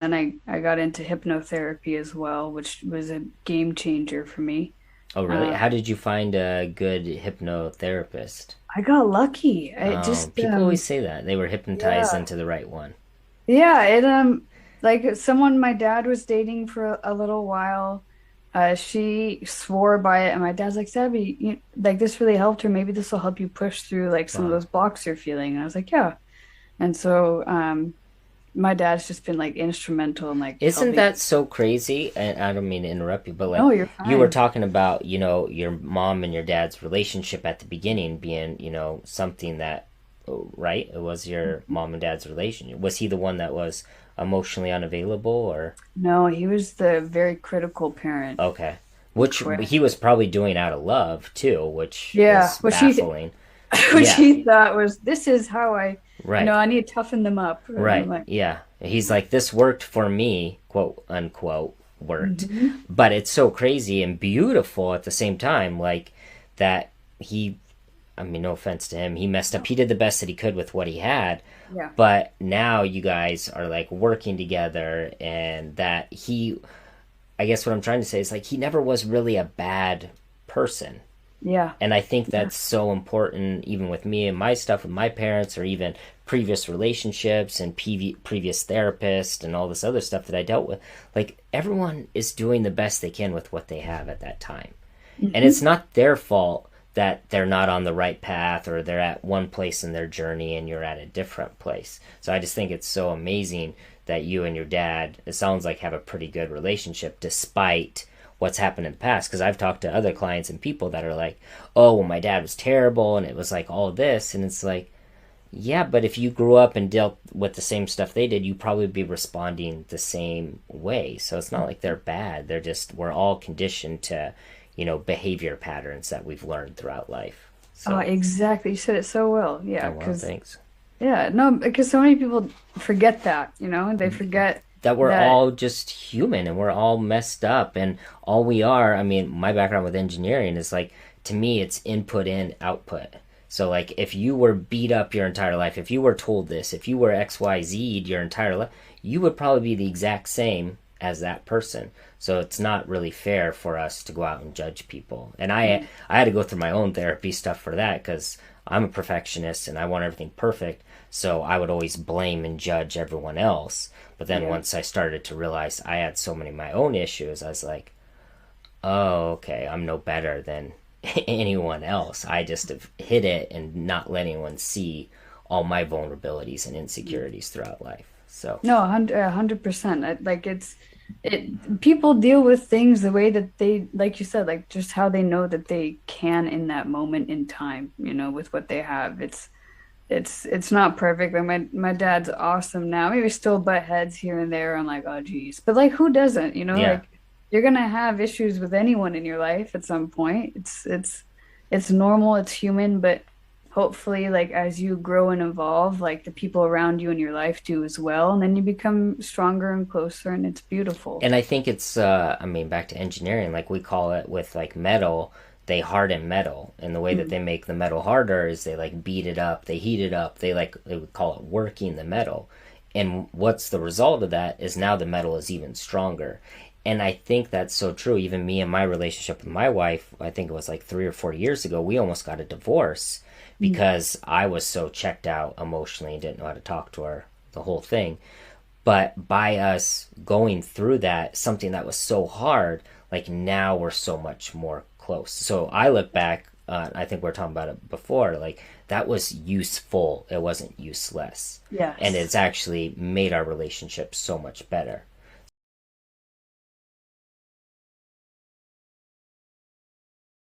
then I got into hypnotherapy as well, which was a game changer for me. Oh, really? Uh, How did you find a good hypnotherapist? I got lucky. I just People always say that they were hypnotized yeah. into the right one. Yeah, it like someone my dad was dating for a little while. She swore by it, and my dad's like, Sabby, like this really helped her. Maybe this will help you push through like some of Wow. those blocks you're feeling. And I was like, yeah. And so my dad's just been like instrumental in like Isn't helping. that so crazy? And I don't mean to interrupt you, but like No, you're you were fine. talking about, your mom and your dad's relationship at the beginning being, something that, right? It was your mom and dad's relationship. Was he the one that was emotionally unavailable or No, he was the very critical parent. okay? He Which quit. he was probably doing out of love too, which Yeah, is what she baffling. what Yeah, she thought was this is how right. I need to toughen them up. And I'm Right. like, Yeah. He's like, this worked for me, quote unquote, worked. mhm. But it's so crazy and beautiful at the same time, like that he, I mean, no offense to him, he messed up. He did the best that he could with what he had. Yeah. But now you guys are like working together, and that I guess what I'm trying to say is like, he never was really a bad person. Yeah. And I think Yeah. that's so important, even with me and my stuff with my parents, or even previous relationships and previous therapists and all this other stuff that I dealt with. Like, everyone is doing the best they can with what they have at that time. And it's Hmm. not their fault that they're not on the right path, or they're at one place in their journey and you're at a different place. So I just think it's so amazing that you and your dad, it sounds like, have a pretty good relationship despite what's happened in the past. Because I've talked to other clients and people that are like, oh, well, my dad was terrible and it was like all this. And it's like, yeah, but if you grew up and dealt with the same stuff they did, you probably be responding the same way. So it's not like they're bad. They're just, we're all conditioned to, behavior patterns that we've learned throughout life. Oh, So, exactly. You said it so well. oh, Yeah, well, because thanks. yeah, no, because so many people forget that, they forget That we're that. all just human and we're all messed up. And all we are, I mean, my background with engineering is like, to me, it's input in, output. So, like, if you were beat up your entire life, if you were told this, if you were XYZ'd your entire life, you would probably be the exact same as that person. So it's not really fair for us to go out and judge people. And Mm, I had to go through my own therapy stuff for that, because I'm a perfectionist and I want everything perfect. So I would always blame and judge everyone else. But then yeah. once I started to realize I had so many of my own issues, I was like, oh, okay, I'm no better than anyone else. I just have hid it and not let anyone see all my vulnerabilities and Mm. insecurities throughout life. So, No, 100%. Like people deal with things the way that they, like you said, like just how they know that they can in that moment in time, with what they have. It's not perfect. Like my dad's awesome now. Maybe still butt heads here and there. I'm like, oh geez. But like who doesn't, yeah. like you're gonna have issues with anyone in your life at some point. It's normal, it's human, but hopefully like as you grow and evolve, like the people around you in your life do as well, and then you become stronger and closer and it's beautiful. And I think it's, I mean, back to engineering, like we call it with like metal, they harden metal. And the way that Mm, they make the metal harder is they like beat it up, they heat it up, they would call it working the metal. And what's the result of that is now the metal is even stronger. And I think that's so true. Even me and my relationship with my wife, I think it was like 3 or 4 years ago, we almost got a divorce mm, because I was so checked out emotionally and didn't know how to talk to her, the whole thing. But by us going through that, something that was so hard, like now we're so much more close. So I look back, I think we were talking about it before, like that was useful, it wasn't useless. And yes. it's actually made our relationship so much better.